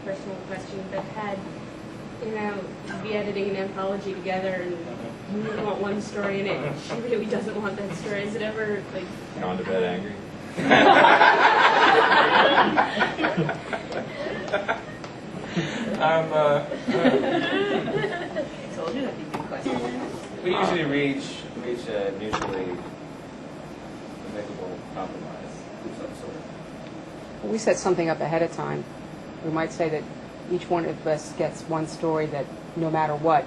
personal question, but had, be editing an anthology together and you really want one story in it, she really doesn't want that story. Is it ever like gone to bed angry? I told you that'd be a good question. We usually reach a mutually amicable compromise of some sort. Well, we set something up ahead of time. We might say that each one of us gets one story that no matter what,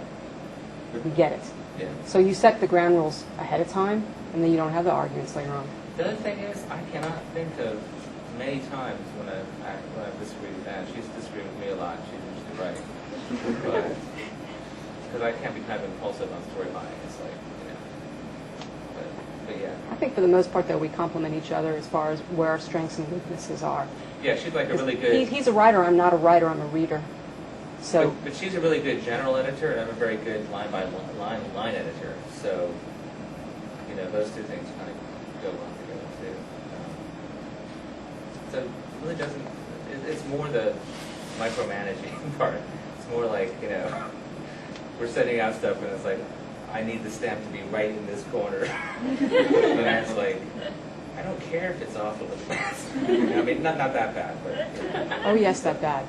we get it. Yeah. So you set the ground rules ahead of time, and then you don't have the arguments later on. The other thing is, I cannot think of many times when I've disagreed with Anne. She's disagreed with me a lot. She's usually right. Because I can be kind of impulsive on story buying. It's like, but yeah. I think for the most part, though, we complement each other as far as where our strengths and weaknesses are. Yeah, she's like a really good... He's a writer. I'm not a writer. I'm a reader. So, but she's a really good general editor, and I'm a very good line editor. So, those two things kind of go well together too. So it really doesn't. It's more the micromanaging part. It's more like we're sending out stuff, and it's like I need the stamp to be right in this corner, and it's like I don't care if it's off a little bit. I mean, not that bad, but. Oh yes, that bad.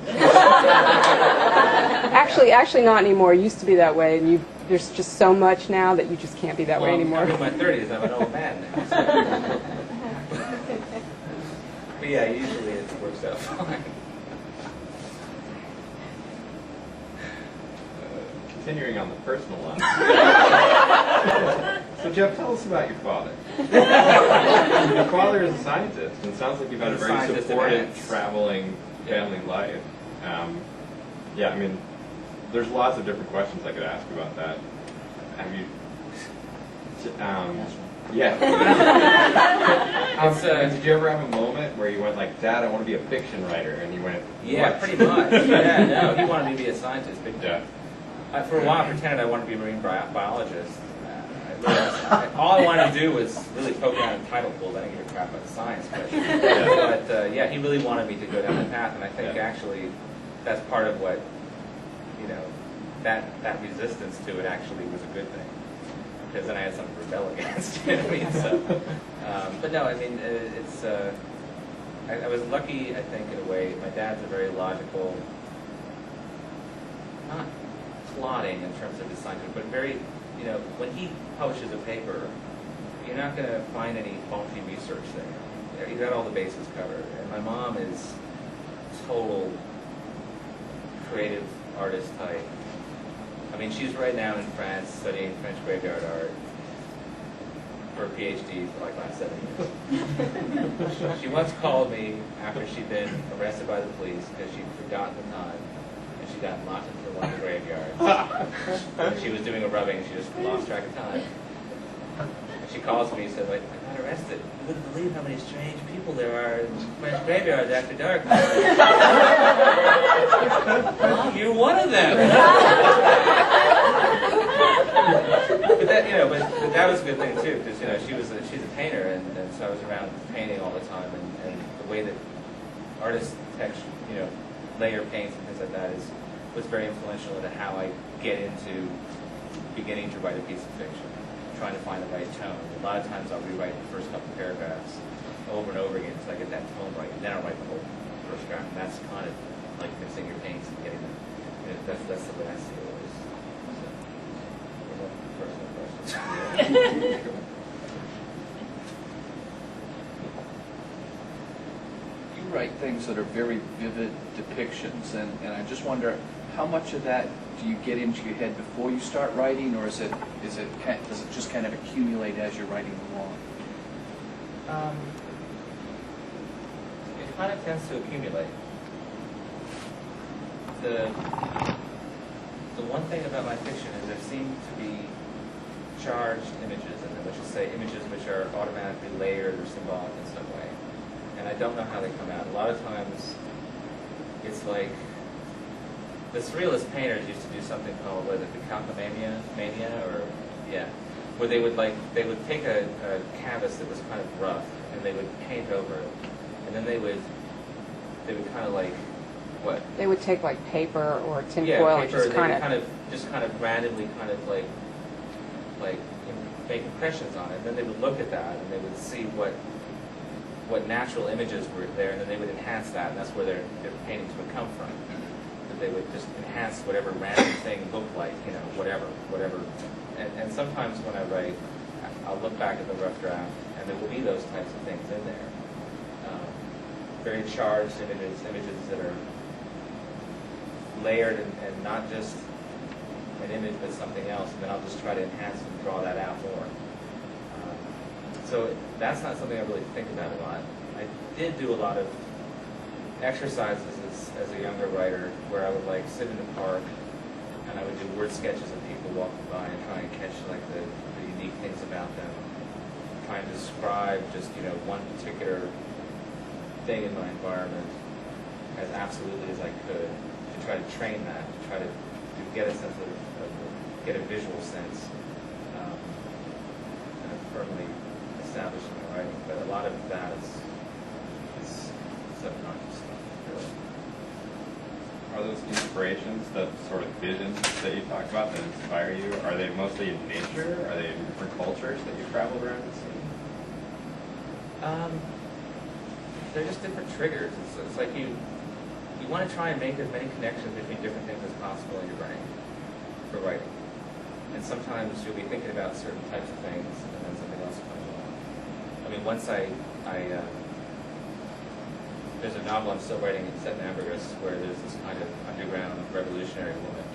Actually, not anymore. It used to be that way, and there's just so much now that you just can't be that way anymore. I'm in my 30s. I'm an old man now. So. But yeah, usually it works out fine. Continuing on the personal line. So Jeff, tell us about your father. Your father is a scientist, and it sounds like you've had a very supportive, traveling family life. Yeah, I mean, there's lots of different questions I could ask about that. Have you? Yeah. Did you ever have a moment where you went like, "Dad, I want to be a fiction writer," and you went, "Yeah, what? pretty much." Yeah, no, he wanted me to be a scientist, but yeah. For a while I pretended I wanted to be a marine biologist. All I wanted to do was really poke around in title pools. I didn't give a crap about the science, but yeah, he really wanted me to go down that path, and I think actually that's part of what that resistance to it actually was a good thing, because then I had something to rebel against. You know what I mean? So, but no, I mean it's. I was lucky, I think, in a way. My dad's a very logical, not plotting in terms of his science, but very, when he publishes a paper, you're not going to find any faulty research there. You got all the bases covered. And my mom is total creative artist type. I mean, she's right now in France studying French graveyard art for a PhD for like last 7 years. She once called me after she'd been arrested by the police because she'd forgotten the time. She got locked into one of the graveyards. She was doing a rubbing and she just lost track of time. And she calls me and said, like, I got arrested. You wouldn't believe how many strange people there are in French graveyards after dark. Mom, you're one of them. But that was a good thing too, because she's a painter, and so I was around painting all the time, and the way that artists layer paints and things like that was very influential into how I get into beginning to write a piece of fiction, trying to find the right tone. A lot of times I'll rewrite the first couple paragraphs over and over again until I get that tone right, and then I'll write the whole first draft. And that's kind of like mixing your paints and getting them. That's the way I see it always. So, personal questions. Write things that are very vivid depictions, and I just wonder how much of that do you get into your head before you start writing, or does it just kind of accumulate as you're writing along? It kind of tends to accumulate. The one thing about my fiction is there seem to be charged images in them, which is say images which are automatically layered or symbolic in some way. And I don't know how they come out. A lot of times, it's like the surrealist painters used to do something called, what is it, the calcomania, where they would take a canvas that was kind of rough, and they would paint over it, and then they would kind of like What? They would take like paper or tin Yeah, foil and paper, just they would kind of randomly kind of like make impressions on it. And then they would look at that and they would see what natural images were there, and then they would enhance that, and that's where their paintings would come from. That they would just enhance whatever random thing looked like, you know, whatever. And sometimes when I write, I'll look back at the rough draft, and there will be those types of things in there. Very charged images that are layered and not just an image but something else, and then I'll just try to enhance and draw that out more. So that's not something I really think about a lot. I did do a lot of exercises as a younger writer where I would like sit in the park and I would do word sketches of people walking by and try and catch like the unique things about them. Try and describe just, you know, one particular thing in my environment as absolutely as I could, to try to train that, to try to get a sense of get a visual sense, kind of firmly established in my writing. But a lot of that is subconscious stuff, really. Are those inspirations, that sort of visions that you talk about that inspire you, are they mostly in nature? Are they in different cultures that you've traveled around and seen? They're just different triggers. It's like you want to try and make as many connections between different things as possible in your brain for writing. And sometimes you'll be thinking about certain types of things, and then something else comes along. I mean, once there's a novel I'm still writing set in Ambergris where there's this kind of underground revolutionary woman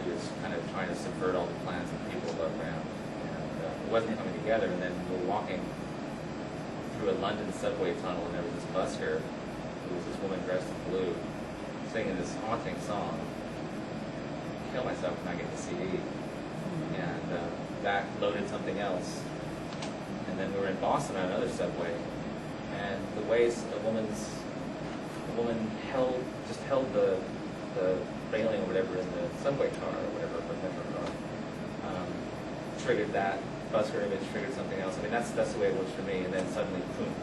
who is kind of trying to subvert all the plans that people above ground. And it wasn't coming together, and then we're walking through a London subway tunnel, and there was this busker who was this woman dressed in blue singing this haunting song. I'd kill myself when I get the CD. And that loaded something else. And then we were in Boston on another subway, and the ways the woman held the railing or whatever in the subway car or whatever, the metro car, triggered that busker image, triggered something else. I mean, that's the way it was for me. And then suddenly, boom,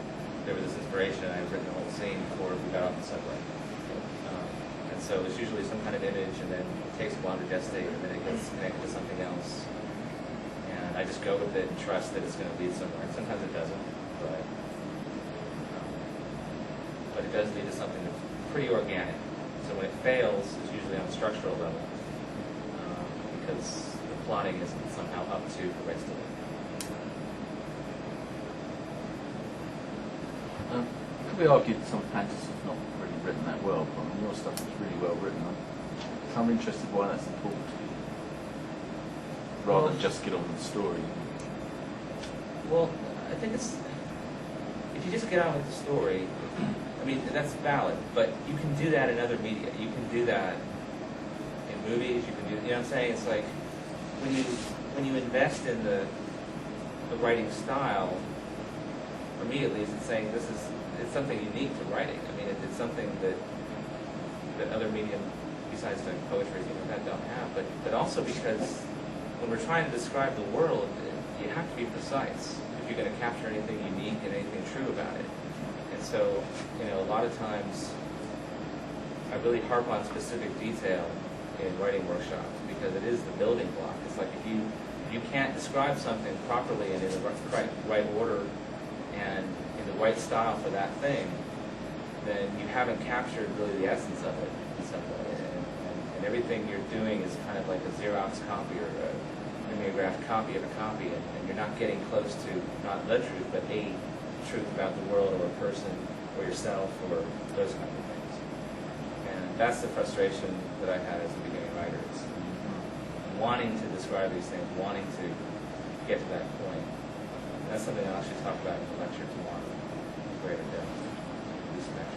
there was this inspiration, and I had written the whole scene before we got off the subway. And so it's usually some kind of image, and then it takes a while to gestate, and then it gets connected to something else. And I just go with it and trust that it's going to lead somewhere. Sometimes it doesn't, but it does lead to something that's pretty organic. So when it fails, it's usually on a structural level, because the plotting isn't somehow up to the rest of it. It could be argued that some fantasy is not really written that well, but I mean, your stuff is really well written. I'm interested why that's important to you, rather than just get on with the story. Well, I think it's, if you just get on with the story, I mean, that's valid, but you can do that in other media. You can do that in movies, you can do, you know what I'm saying? It's like, when you invest in the writing style, for me at least, it's saying it's something unique to writing. I mean, it's something that other medium, besides doing poetry, things like that, don't have. But also because when we're trying to describe the world, you have to be precise if you're going to capture anything unique and anything true about it. And so, you know, a lot of times I really harp on specific detail in writing workshops because it is the building block. It's like if you can't describe something properly and in the right order and in the right style for that thing, then you haven't captured really the essence of it in some way. And everything you're doing is kind of like a Xerox copy or a mimeographed copy of a copy, and you're not getting close to not the truth, but a truth about the world or a person or yourself or those kind of things. And that's the frustration that I had as a beginning writer, is wanting to describe these things, wanting to get to that point. And that's something I'll actually talk about in the lecture tomorrow in greater depth. Do some exercise.